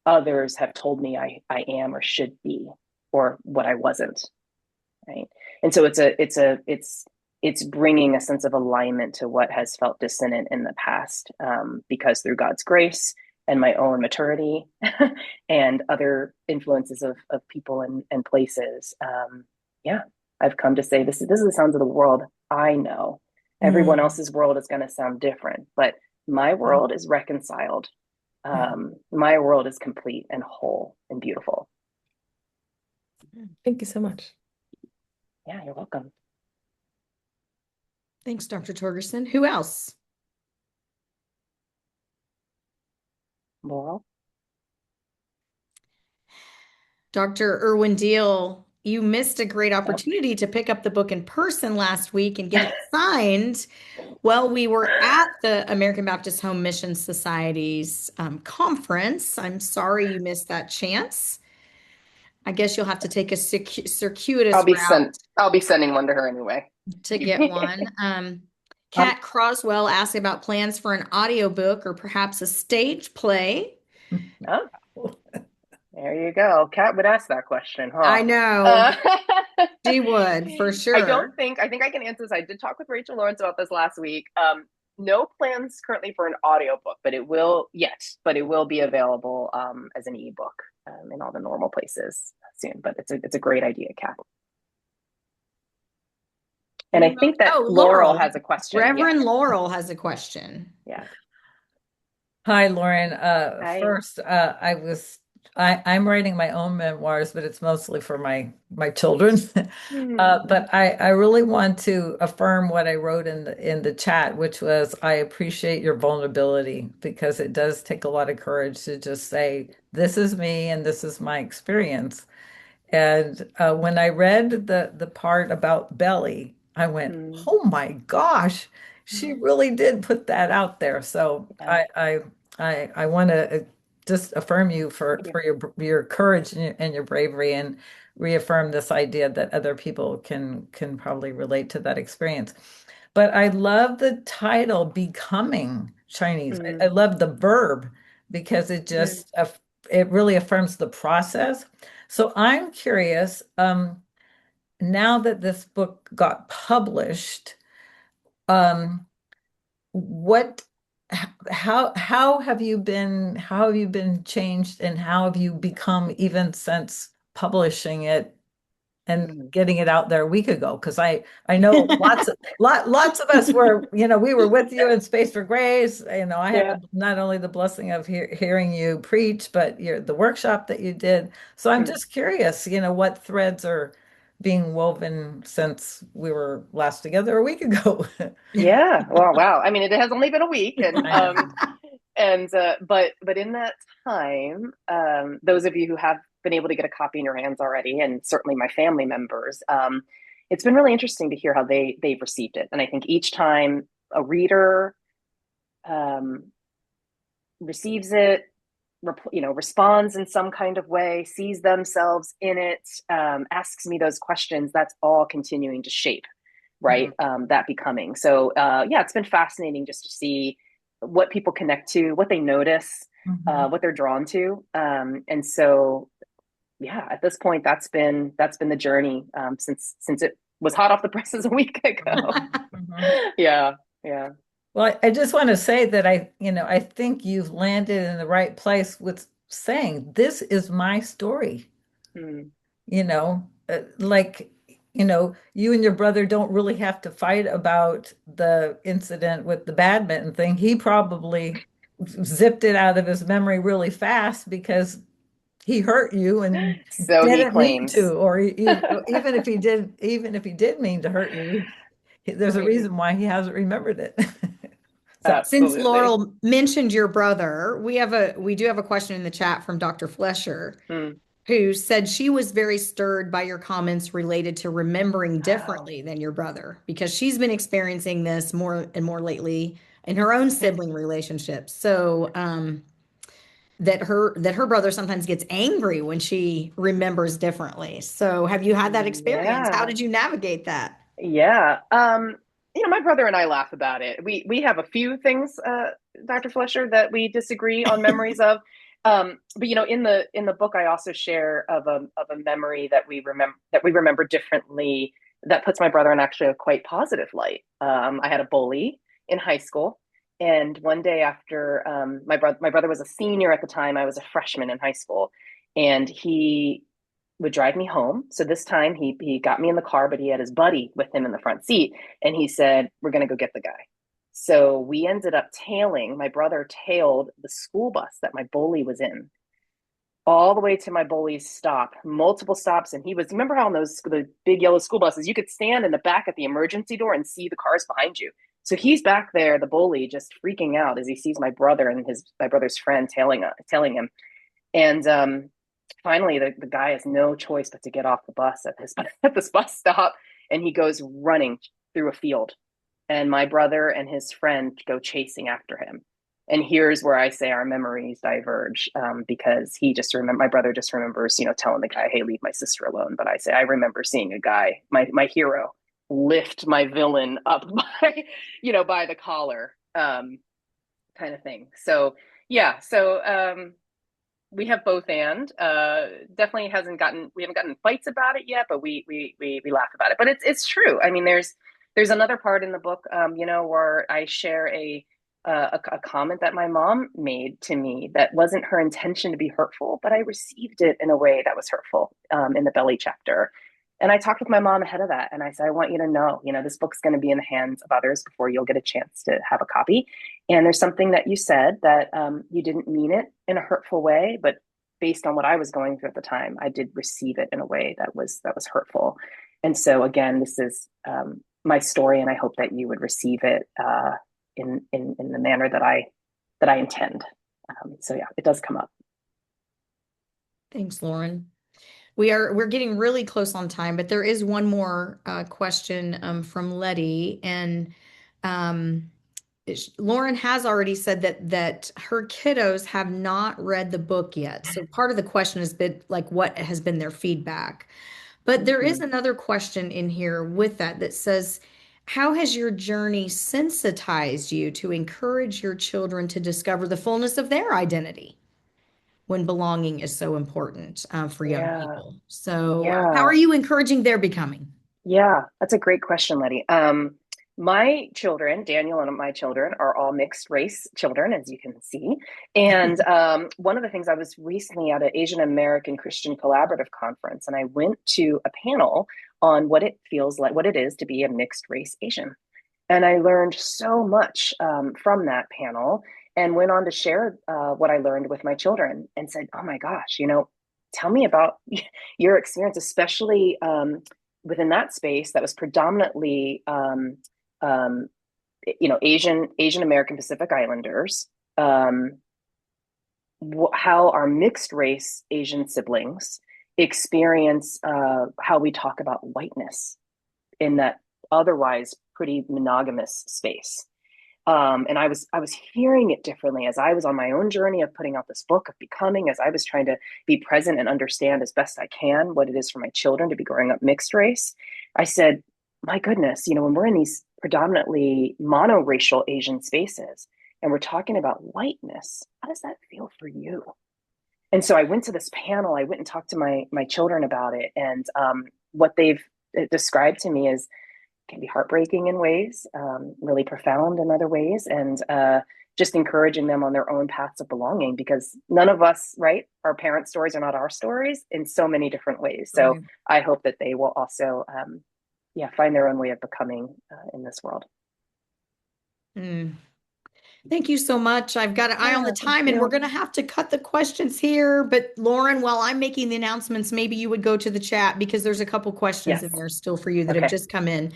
others have told me I am or should be, or what I wasn't, right? And so it's bringing a sense of alignment to what has felt dissonant in the past, because through God's grace and my own maturity and other influences of people and places, yeah, I've come to say this is the sounds of the world I know. Everyone Mm. else's world is going to sound different, but my Yeah. world is reconciled. Yeah. My world is complete and whole and beautiful. Thank you so much. Yeah, you're welcome. Thanks, Dr. Torgerson. Who else? Laurel? Dr. Irwin Deal, you missed a great Yep. opportunity to pick up the book in person last week and get it signed. Well, we were at the American Baptist Home Mission Society's conference. I'm sorry you missed that chance. I guess you'll have to take a circuitous route I'll be sending one to her anyway. to get one. Um, Kat Croswell asked about plans for an audiobook or perhaps a stage play. Oh, there you go. Kat would ask that question, I huh? know Uh, she would for sure. I think I can answer this. I did talk with Rachel Lawrence about this last week. No plans currently for an audiobook, but it will be available as an ebook in all the normal places soon. But it's a great idea, Kat. And I think that Oh, Laurel Laurel. has a question. Yeah. Reverend Laurel has a question. Yeah. Hi, Lauren. Hi. First, I'm writing my own memoirs, but it's mostly for my children. Hmm. But I really want to affirm what I wrote in the chat, which was I appreciate your vulnerability because it does take a lot of courage to just say, this is me and this is my experience. And when I read the part about Belly, I went, Hmm. "Oh my gosh, she Hmm. really did put that out there." So Yeah. I want to just affirm you Thank you. for your courage and your bravery, and reaffirm this idea that other people can probably relate to that experience. But I love the title, Becoming Chinese. I Hmm. love the verb because Hmm. it really affirms the process. So I'm curious, now that this book got published, um, what, how have you been changed and how have you become even since publishing it and Hmm. getting it out there a week ago? Because I know lots of us were, we were with you in Space for Grace. I had Yeah. not only the blessing of hearing you preach, but the workshop that you did. So I'm Hmm. just curious, what threads are being woven since we were last together a week ago. Yeah. Well, wow. I mean, it has only been a week, and I know. And but in that time, those of you who have been able to get a copy in your hands already, and certainly my family members, it's been really interesting to hear how they've received it. And I think each time a reader um, receives it, responds in some kind of way, sees themselves in it, asks me those questions, that's all continuing to shape, right? That becoming. So yeah, it's been fascinating just to see what people connect to, what they notice, what they're drawn to. And so yeah, at this point, that's been the journey since it was hot off the presses a week ago. Yeah, yeah. Well, I just want to say that I think you've landed in the right place with saying this is my story. Hmm. Like, you and your brother don't really have to fight about the incident with the badminton thing. He probably zipped it out of his memory really fast because he hurt you and So he didn't mean to, claims. or even if he did mean to hurt you, there's a Right. reason why he hasn't remembered it. So, Since Absolutely. Laurel mentioned your brother, we do have a question in the chat from Dr. Flesher, Hmm. who said she was very stirred by your comments related to remembering Oh. differently than your brother because she's been experiencing this more and more lately in her own sibling relationships. So, that her brother sometimes gets angry when she remembers differently. So, have you had that experience? How Yeah. did you navigate that? Yeah. My brother and I laugh about it. We have a few things, Dr. Flesher, that we disagree on memories of. But in the book, I also share of a memory that we remember differently that puts my brother in actually a quite positive light. I had a bully in high school, and one day after my brother was a senior at the time, I was a freshman in high school, and he would drive me home. So this time he got me in the car, but he had his buddy with him in the front seat, and he said, "We're gonna go get the guy." So we ended up my brother tailed the school bus that my bully was in all the way to my bully's stop, multiple stops. And remember how on the big yellow school buses, you could stand in the back at the emergency door and see the cars behind you. So he's back there, the bully, just freaking out as he sees my brother and my brother's friend tailing him. And finally, the guy has no choice but to get off the bus at this bus stop, and he goes running through a field. And my brother and his friend go chasing after him. And here's where I say our memories diverge, because my brother just remembers, telling the guy, "Hey, leave my sister alone." But I say, I remember seeing a guy, my hero, lift my villain up by the collar, kind of thing. So yeah, we have both and definitely we haven't gotten fights about it yet, but we laugh about it. But it's true. I mean, there's another part in the book, where I share a comment that my mom made to me that wasn't her intention to be hurtful, but I received it in a way that was hurtful, in the belly chapter. And I talked with my mom ahead of that, and I said, "I want you to know, this book's going to be in the hands of others before you'll get a chance to have a copy. And there's something that you said that you didn't mean it in a hurtful way, but based on what I was going through at the time, I did receive it in a way that was hurtful. And so again, this is my story, and I hope that you would receive it in the manner that I intend." So yeah, it does come up. Thanks, Lauren. We're getting really close on time, but there is one more question from Letty, and um, Lauren has already said that her kiddos have not read the book yet. So part of the question has been like, what has been their feedback? But there is Mm-hmm. another question in here with that says, how has your journey sensitized you to encourage your children to discover the fullness of their identity when belonging is so important for young Yeah, people? So, how yeah. are you encouraging their becoming? Yeah, that's a great question, Letty. My children, Daniel and my children, are all mixed race children, as you can see. And one of the things, I was recently at an Asian American Christian Collaborative conference, and I went to a panel on what it feels like, what it is to be a mixed race Asian. And I learned so much from that panel, and went on to share what I learned with my children and said, "Oh my gosh, tell me about your experience, especially within that space that was predominantly um, Asian American Pacific Islanders." um, how our mixed race Asian siblings experience how we talk about whiteness in that otherwise pretty monogamous space. And I was hearing it differently as I was on my own journey of putting out this book of becoming, as I was trying to be present and understand as best I can what it is for my children to be growing up mixed race. I said, my goodness, when we're in these predominantly monoracial Asian spaces and we're talking about whiteness, how does that feel for you? And so I went to this panel. I went and talked to my children about it, and what they've described to me is can be heartbreaking in ways, really profound in other ways, and just encouraging them on their own paths of belonging, because none of us, right? Our parents' stories are not our stories in so many different ways. So Right. I hope that they will also, find their own way of becoming in this world. Mm. Thank you so much. I've got an eye on the Yeah, thank time, and we're you. going to have to cut the questions here. But Lauren, while I'm making the announcements, maybe you would go to the chat because there's a couple questions in Yes. there still for you that have Okay. just come in.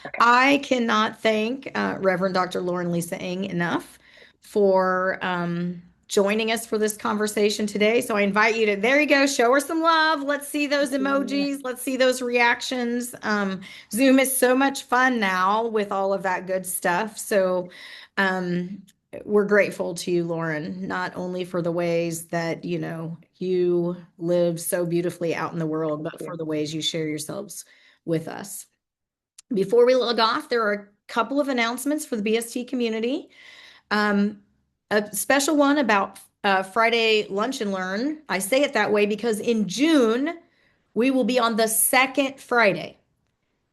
Okay. I cannot thank Reverend Dr. Lauren Lisa Ng enough for joining us for this conversation today. So I invite you to, there you go, show her some love. Let's see those emojis. Let's see those reactions. Zoom is so much fun now with all of that good stuff. So um, we're grateful to you, Lauren, not only for the ways that, you live so beautifully out in the world, Thank but for you. the ways you share yourselves with us. Before we log off, there are a couple of announcements for the BST community. Um, a special one about Friday Lunch and Learn. I say it that way because in June, we will be on the second Friday.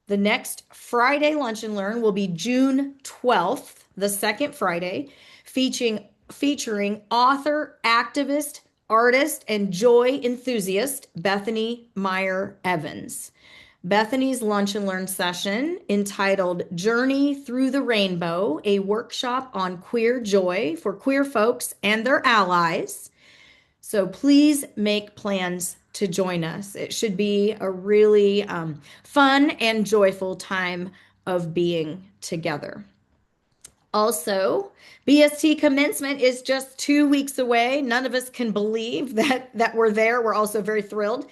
The next Friday Lunch and Learn will be June 12th, the second Friday, featuring author, activist, artist, and joy enthusiast Bethany Meyer Evans. Bethany's Lunch and Learn session entitled Journey Through the Rainbow, a workshop on queer joy for queer folks and their allies. So please make plans to join us. It should be a really fun and joyful time of being together. Also, BST commencement is just 2 weeks away. None of us can believe that we're there. We're also very thrilled.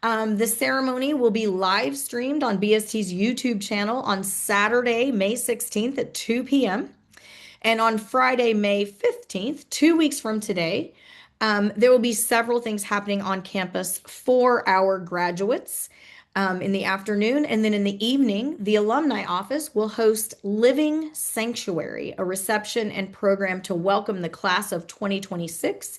The ceremony will be live streamed on BST's YouTube channel on Saturday, May 16th at 2 p.m. And on Friday, May 15th, 2 weeks from today, there will be several things happening on campus for our graduates in the afternoon. And then in the evening, the alumni office will host Living Sanctuary, a reception and program to welcome the class of 2026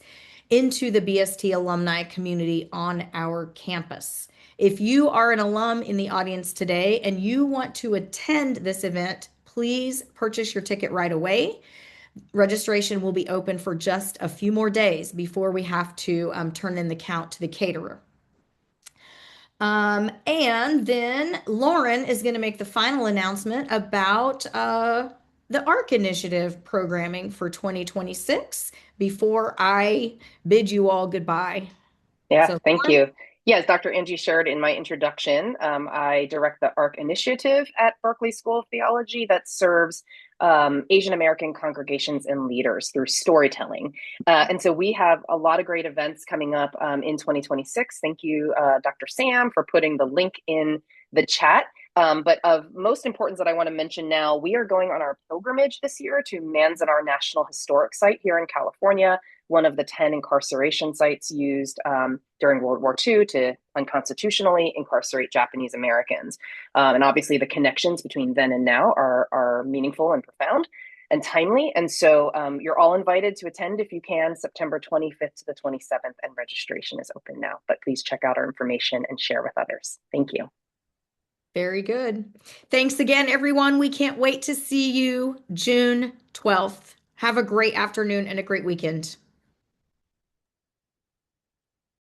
into the BST alumni community on our campus. If you are an alum in the audience today and you want to attend this event, please purchase your ticket right away. Registration will be open for just a few more days before we have to turn in the count to the caterer. And then Lauren is going to make the final announcement about the ARC Initiative programming for 2026 before I bid you all goodbye. Yeah, So, thank Lauren? you. Yes, Dr. Angie shared in my introduction, I direct the ARC initiative at Berkeley School of Theology that serves Asian American congregations and leaders through storytelling. And so we have a lot of great events coming up in 2026. Thank you, Dr. Sam, for putting the link in the chat. But of most importance that I want to mention now, we are going on our pilgrimage this year to Manzanar National Historic Site here in California, one of the 10 incarceration sites used during World War II to unconstitutionally incarcerate Japanese Americans. And obviously the connections between then and now are meaningful and profound and timely. And so you're all invited to attend if you can, September 25th to the 27th, and registration is open now. But please check out our information and share with others. Thank you. Very good. Thanks again, everyone. We can't wait to see you June 12th. Have a great afternoon and a great weekend.